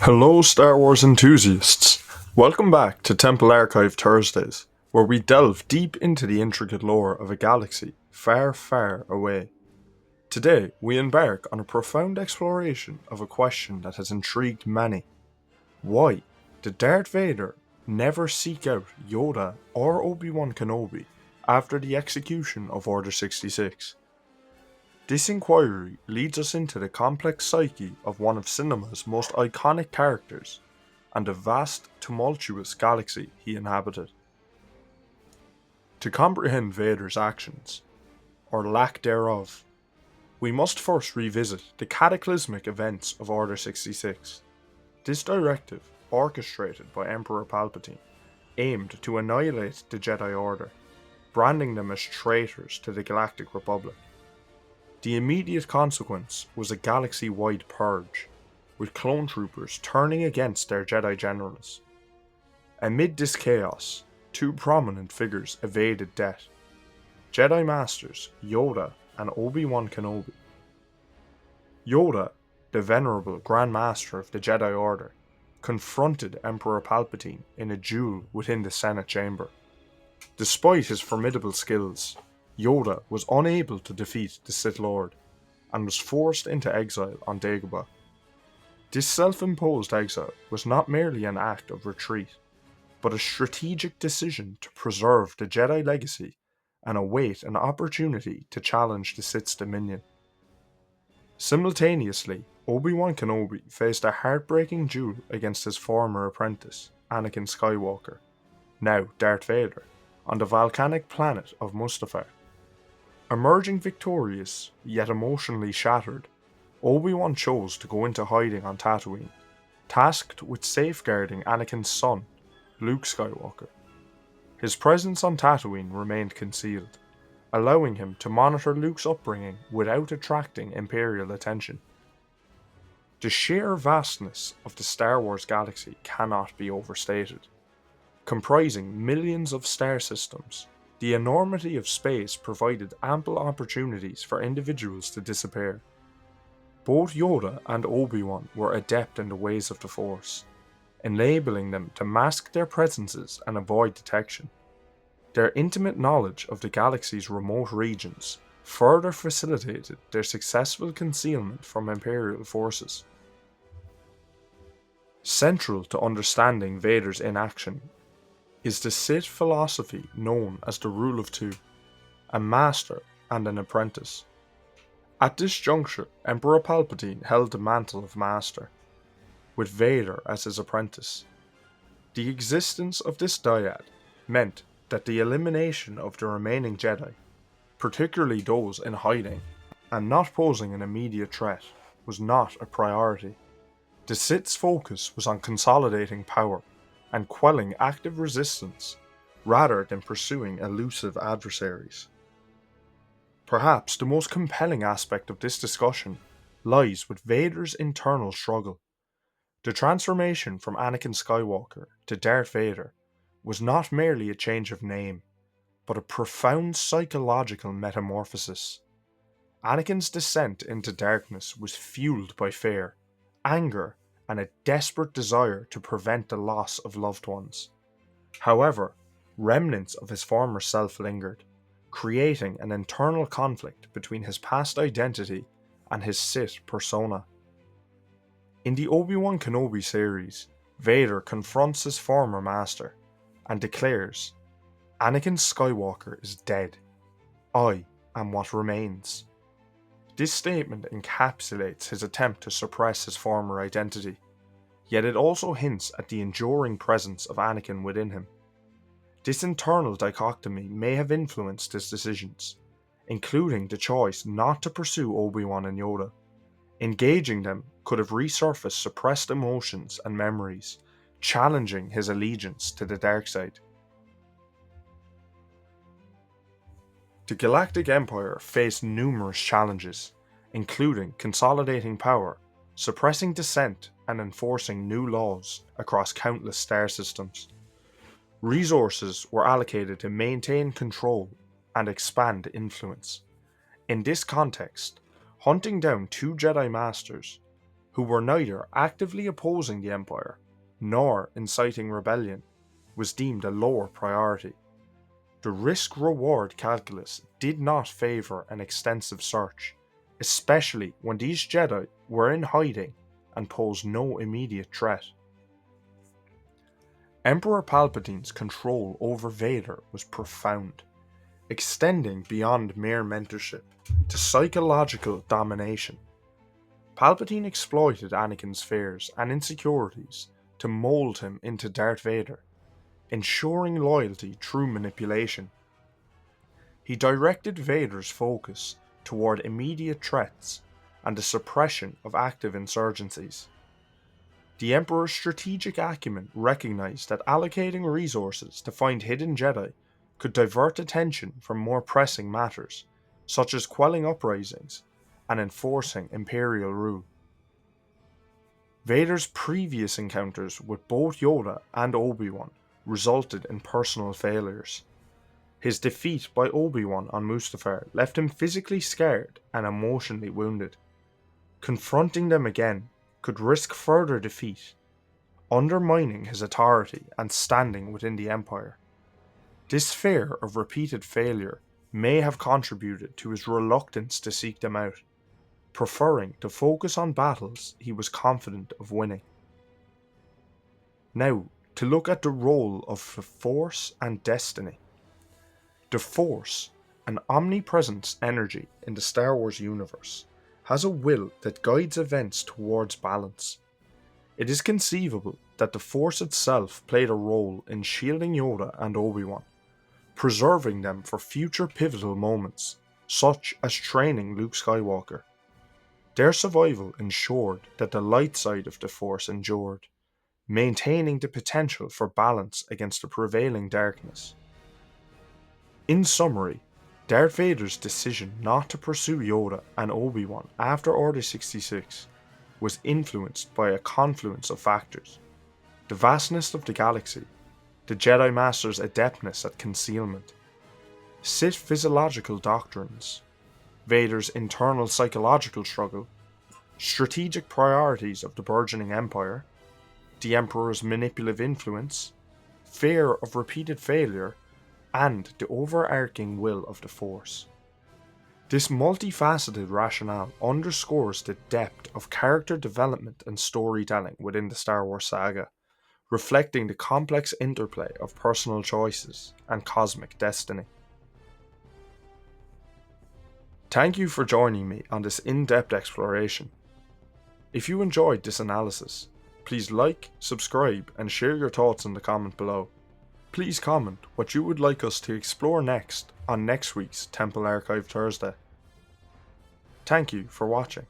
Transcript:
Hello, Star Wars enthusiasts! Welcome back to Temple Archive Thursdays, where we delve deep into the intricate lore of a galaxy far, far away. Today, we embark on a profound exploration of a question that has intrigued many. Why did Darth Vader never seek out Yoda or Obi-Wan Kenobi after the execution of Order 66? This inquiry leads us into the complex psyche of one of cinema's most iconic characters and the vast, tumultuous galaxy he inhabited. To comprehend Vader's actions, or lack thereof, we must first revisit the cataclysmic events of Order 66. This directive, orchestrated by Emperor Palpatine, aimed to annihilate the Jedi Order, branding them as traitors to the Galactic Republic. The immediate consequence was a galaxy-wide purge, with clone troopers turning against their Jedi generals. Amid this chaos, two prominent figures evaded death: Jedi Masters Yoda and Obi-Wan Kenobi. Yoda, the venerable Grand Master of the Jedi Order, confronted Emperor Palpatine in a duel within the Senate chamber. Despite his formidable skills, Yoda was unable to defeat the Sith Lord, and was forced into exile on Dagobah. This self-imposed exile was not merely an act of retreat, but a strategic decision to preserve the Jedi legacy and await an opportunity to challenge the Sith's dominion. Simultaneously, Obi-Wan Kenobi faced a heartbreaking duel against his former apprentice, Anakin Skywalker, now Darth Vader, on the volcanic planet of Mustafar. Emerging victorious, yet emotionally shattered, Obi-Wan chose to go into hiding on Tatooine, tasked with safeguarding Anakin's son, Luke Skywalker. His presence on Tatooine remained concealed, allowing him to monitor Luke's upbringing without attracting Imperial attention. The sheer vastness of the Star Wars galaxy cannot be overstated. Comprising millions of star systems, the enormity of space provided ample opportunities for individuals to disappear. Both Yoda and Obi-Wan were adept in the ways of the Force, enabling them to mask their presences and avoid detection. Their intimate knowledge of the galaxy's remote regions further facilitated their successful concealment from Imperial forces. Central to understanding Vader's inaction is the Sith philosophy known as the Rule of Two, a master and an apprentice. At this juncture, Emperor Palpatine held the mantle of master, with Vader as his apprentice. The existence of this dyad meant that the elimination of the remaining Jedi, particularly those in hiding and not posing an immediate threat, was not a priority. The Sith's focus was on consolidating power and quelling active resistance, rather than pursuing elusive adversaries. Perhaps the most compelling aspect of this discussion lies with Vader's internal struggle. The transformation from Anakin Skywalker to Darth Vader was not merely a change of name, but a profound psychological metamorphosis. Anakin's descent into darkness was fueled by fear, anger, and a desperate desire to prevent the loss of loved ones. However, remnants of his former self lingered, creating an internal conflict between his past identity and his Sith persona. In the Obi-Wan Kenobi series, Vader confronts his former master and declares, "Anakin Skywalker is dead. I am what remains." This statement encapsulates his attempt to suppress his former identity, yet it also hints at the enduring presence of Anakin within him. This internal dichotomy may have influenced his decisions, including the choice not to pursue Obi-Wan and Yoda. Engaging them could have resurfaced suppressed emotions and memories, challenging his allegiance to the dark side. The Galactic Empire faced numerous challenges, including consolidating power, suppressing dissent, and enforcing new laws across countless star systems. Resources were allocated to maintain control and expand influence. In this context, hunting down two Jedi Masters, who were neither actively opposing the Empire nor inciting rebellion, was deemed a lower priority. The risk-reward calculus did not favour an extensive search, especially when these Jedi were in hiding and posed no immediate threat. Emperor Palpatine's control over Vader was profound, extending beyond mere mentorship to psychological domination. Palpatine exploited Anakin's fears and insecurities to mold him into Darth Vader, ensuring loyalty through manipulation. He directed Vader's focus toward immediate threats and the suppression of active insurgencies. The Emperor's strategic acumen recognized that allocating resources to find hidden Jedi could divert attention from more pressing matters, such as quelling uprisings and enforcing Imperial rule. Vader's previous encounters with both Yoda and Obi-Wan resulted in personal failures. His defeat by Obi-Wan on Mustafar left him physically scared and emotionally wounded. Confronting them again could risk further defeat, undermining his authority and standing within the Empire. This fear of repeated failure may have contributed to his reluctance to seek them out, preferring to focus on battles he was confident of winning. Now, to look at the role of the Force and destiny. The Force, an omnipresent energy in the Star Wars universe, has a will that guides events towards balance. It is conceivable that the Force itself played a role in shielding Yoda and Obi-Wan, preserving them for future pivotal moments, such as training Luke Skywalker. Their survival ensured that the light side of the Force endured, maintaining the potential for balance against the prevailing darkness. In summary, Darth Vader's decision not to pursue Yoda and Obi-Wan after Order 66 was influenced by a confluence of factors: the vastness of the galaxy, the Jedi Masters' adeptness at concealment, Sith physiological doctrines, Vader's internal psychological struggle, strategic priorities of the burgeoning Empire, the Emperor's manipulative influence, fear of repeated failure, and the overarching will of the Force. This multifaceted rationale underscores the depth of character development and storytelling within the Star Wars saga, reflecting the complex interplay of personal choices and cosmic destiny. Thank you for joining me on this in-depth exploration. If you enjoyed this analysis, please like, subscribe, and share your thoughts in the comment below. Please comment what you would like us to explore next on next week's Temple Archive Thursday. Thank you for watching.